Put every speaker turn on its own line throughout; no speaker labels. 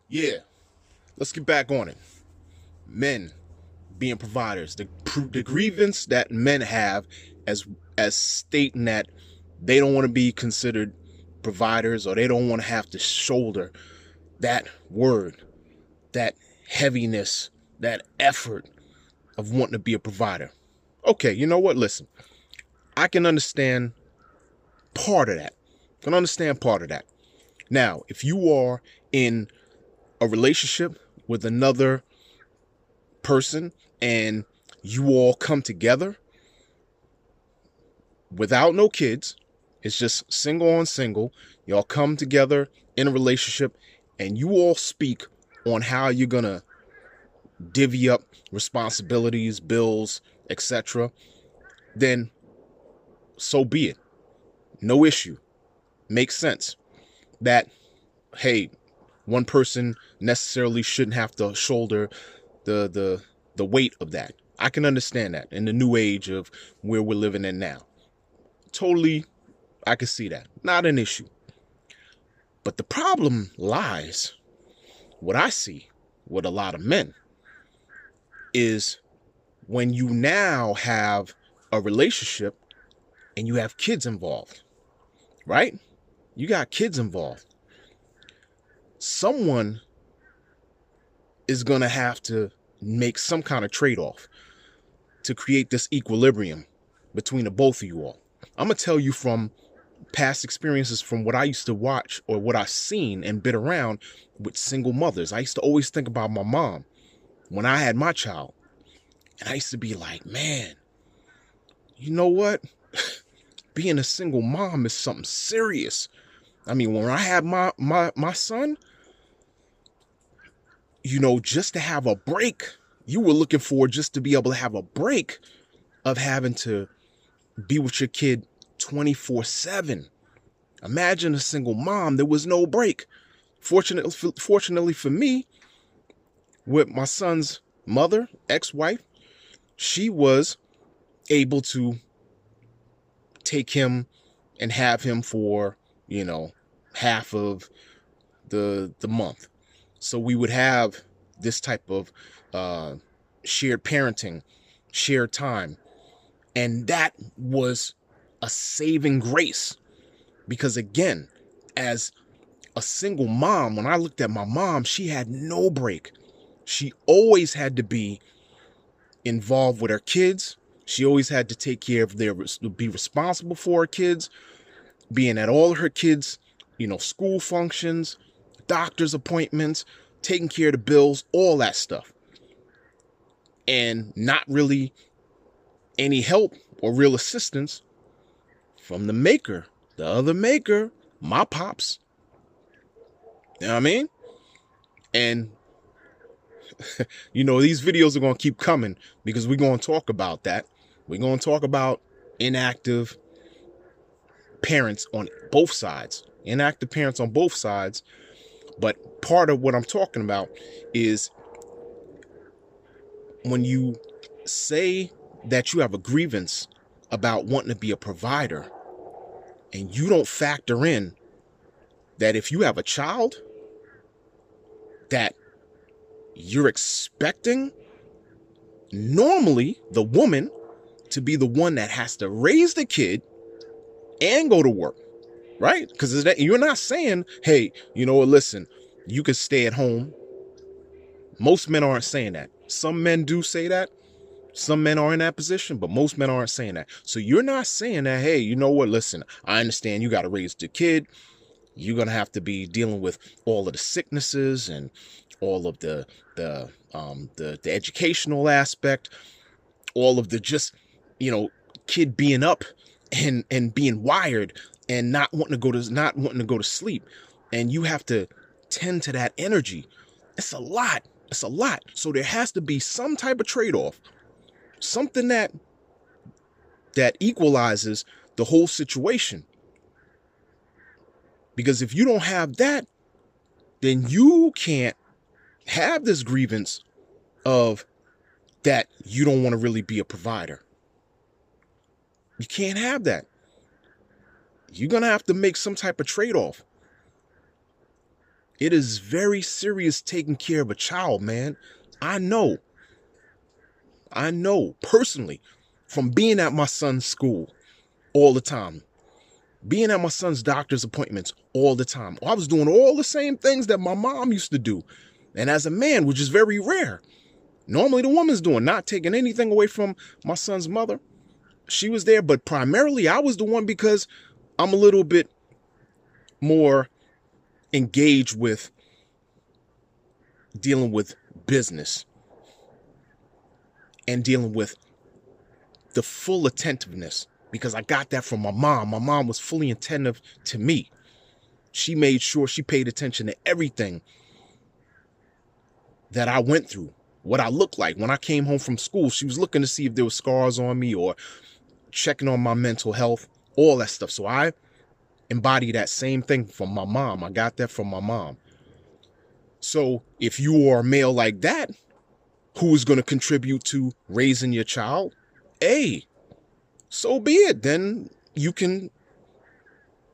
Yeah, let's get back on it. Men being providers, the grievance that men have as stating that they don't want to be considered providers, or they don't want to have to shoulder that word, that heaviness, that effort of wanting to be a provider. Okay, you know what? Listen, I can understand part of that. I can understand part of that. Now, if you are in a relationship with another person and you all come together without no kids, it's just single on single, y'all come together in a relationship and you all speak on how you're gonna divvy up responsibilities, bills, etc., then so be it. No issue. Makes sense that, hey, one person necessarily shouldn't have to shoulder the weight of that. I can understand that in the new age of where we're living in now. Totally, I can see that. Not an issue. But the problem lies, what I see with a lot of men, is when you now have a relationship and you have kids involved, right? You got kids involved. Someone is going to have to make some kind of trade-off to create this equilibrium between the both of you all. I'm going to tell you from past experiences, from what I used to watch or what I've seen and been around with single mothers. I used to always think about my mom when I had my child. And I used to be like, man, you know what? Being a single mom is something serious. I mean, when I had my son, just to have a break, you were looking for just to be able to have a break of having to be with your kid 24/7. Imagine a single mom, there was no break. Fortunately for me, with my son's mother, ex-wife, she was able to take him and have him for, half of the month. So we would have this type of shared parenting, shared time. And that was a saving grace. Because again, as a single mom, when I looked at my mom, she had no break. She always had to be involved with her kids. She always had to take care of be responsible for her kids, being at all her kids, school functions, doctor's appointments, taking care of the bills, all that stuff. And not really any help or real assistance from the other maker, my pops. You know what I mean? And, these videos are going to keep coming because we're going to talk about that. We're going to talk about inactive parents on both sides. Inactive parents on both sides. But part of what I'm talking about is when you say that you have a grievance about wanting to be a provider and you don't factor in that if you have a child that you're expecting normally the woman to be the one that has to raise the kid and go to work, right? Because you're not saying, hey, you know what, listen, you could stay at home. Most men aren't saying that. Some men do say that. Some men are in that position, but most men aren't saying that. So you're not saying that, hey, you know what, listen, I understand you got to raise the kid. You're going to have to be dealing with all of the sicknesses and all of the educational aspect, all of the just, kid being up and being wired and not wanting to go to sleep. And you have to tend to that energy. It's a lot. It's a lot. So there has to be some type of trade-off, something that equalizes the whole situation. Because if you don't have that, then you can't have this grievance of that you don't want to really be a provider. You can't have that. You're going to have to make some type of trade-off. It is very serious taking care of a child, man. I know personally from being at my son's school all the time, being at my son's doctor's appointments all the time. I was doing all the same things that my mom used to do. And as a man, which is very rare, normally the woman's doing, not taking anything away from my son's mother. She was there, but primarily I was the one because I'm a little bit more engaged with dealing with business and dealing with the full attentiveness, because I got that from my mom. My mom was fully attentive to me. She made sure she paid attention to everything that I went through, what I looked like when I came home from school. She was looking to see if there were scars on me or checking on my mental health, all that stuff. So I embody that same thing from my mom. I got that from my mom. So if you are a male like that, who is going to contribute to raising your child, so be it. Then you can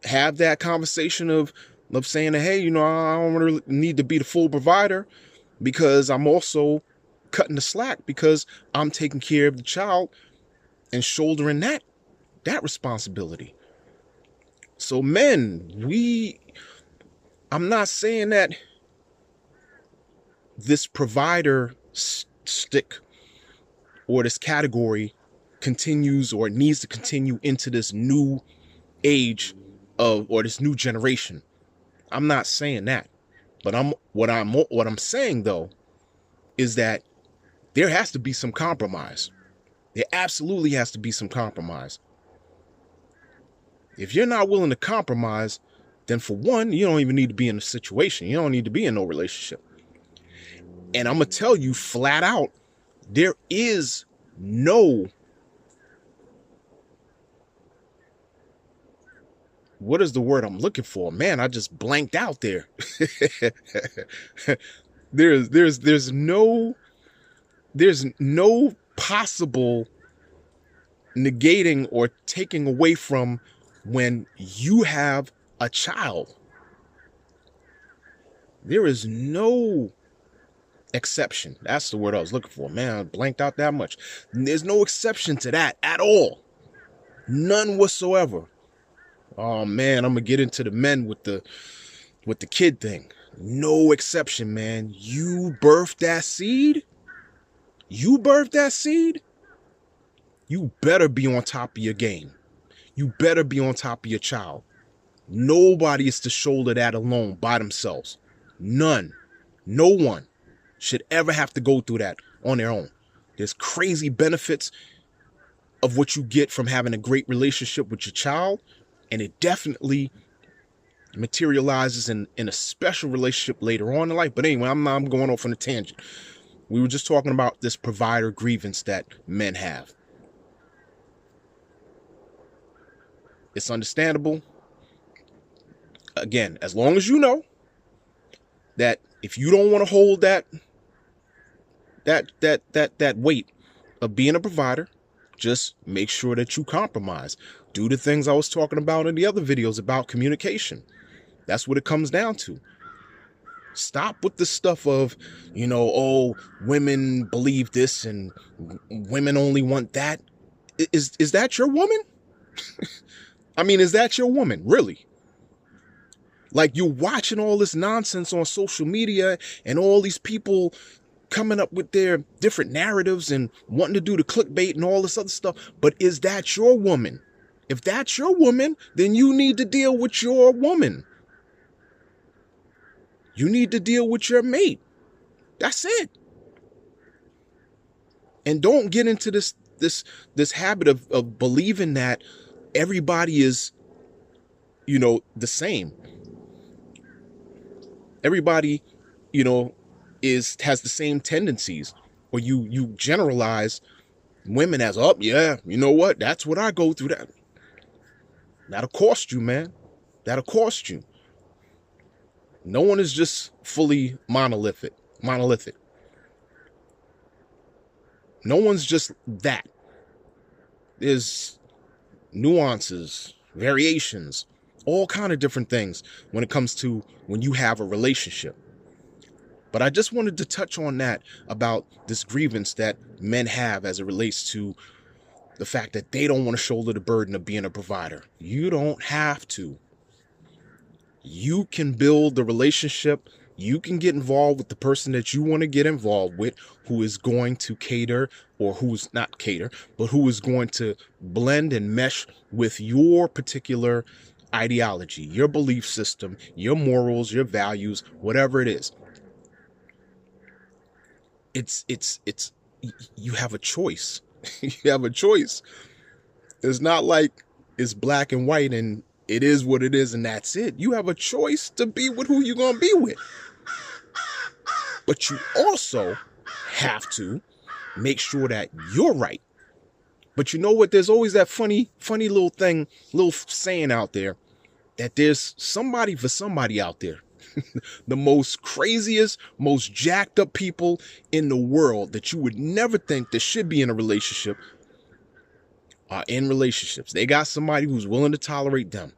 have that conversation of saying that, hey, I don't really need to be the full provider, because I'm also cutting the slack because I'm taking care of the child and shouldering that responsibility. So men, I'm not saying that this provider stick or this category continues or needs to continue into this new age or this new generation. I'm not saying that. But what I'm saying though is that there has to be some compromise. There absolutely has to be some compromise. If you're not willing to compromise, then for one, you don't even need to be in a situation. You don't need to be in no relationship. And I'm going to tell you flat out, there is no, what is the word I'm looking for? Man, I just blanked out there. There's no possible negating or taking away from when you have a child. There is no exception. That's the word I was looking for. Man, I blanked out that much. There's no exception to that at all. None whatsoever. Oh man, I'm gonna get into the men with the kid thing. No exception, man. You birthed that seed. You better be on top of your game. You better be on top of your child. Nobody is to shoulder that alone by themselves. None. No one should ever have to go through that on their own. There's crazy benefits of what you get from having a great relationship with your child, and it definitely materializes in a special relationship later on in life. But anyway, I'm going off on a tangent. We were just talking about this provider grievance that men have. It's understandable. Again, as long as you know that if you don't want to hold that weight of being a provider, just make sure that you compromise. Do the things I was talking about in the other videos about communication. That's what it comes down to. Stop with the stuff of, women believe this and women only want that. Is that your woman? I mean, is that your woman? Really? Like, you're watching all this nonsense on social media and all these people coming up with their different narratives and wanting to do the clickbait and all this other stuff. But is that your woman? If that's your woman, then you need to deal with your woman. You need to deal with your mate. That's it. And don't get into this habit of believing that everybody is, the same. Everybody, has the same tendencies, or you generalize women as, oh yeah, you know what? That's what I go through. That'll cost you, man. That'll cost you. No one is just fully monolithic. No one's just that. There's nuances, variations, all kind of different things when it comes to when you have a relationship. But I just wanted to touch on that about this grievance that men have as it relates to the fact that they don't want to shoulder the burden of being a provider. You don't have to. You can build the relationship. You can get involved with the person that you want to get involved with, who is going to cater, or who's not cater, but who is going to blend and mesh with your particular ideology, your belief system, your morals, your values, whatever it is. It's you have a choice. You have a choice. It's not like it's black and white and it is what it is and that's it. You have a choice to be with who you're going to be with. But you also have to make sure that you're right. But you know what? There's always that funny little thing, little saying out there that there's somebody for somebody out there. The most craziest, most jacked up people in the world that you would never think that should be in a relationship are in relationships. They got somebody who's willing to tolerate them.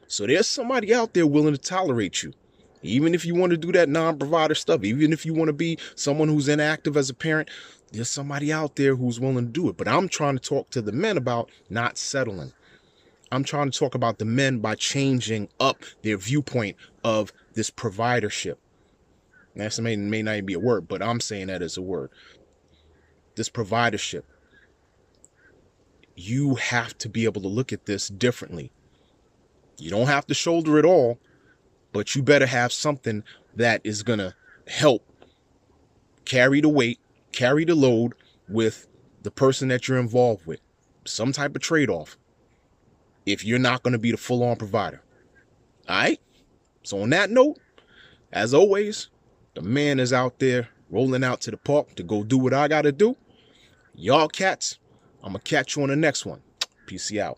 So there's somebody out there willing to tolerate you. Even if you want to do that non-provider stuff, even if you want to be someone who's inactive as a parent, there's somebody out there who's willing to do it. But I'm trying to talk to the men about not settling. I'm trying to talk about the men by changing up their viewpoint of this providership. That may not even be a word, but I'm saying that as a word. This providership. You have to be able to look at this differently. You don't have to shoulder it all, but you better have something that is going to help carry the weight, carry the load with the person that you're involved with. Some type of trade-off. If you're not going to be the full-on provider. All right? So on that note, as always, the man is out there rolling out to the park to go do what I got to do. Y'all cats, I'm going to catch you on the next one. Peace out.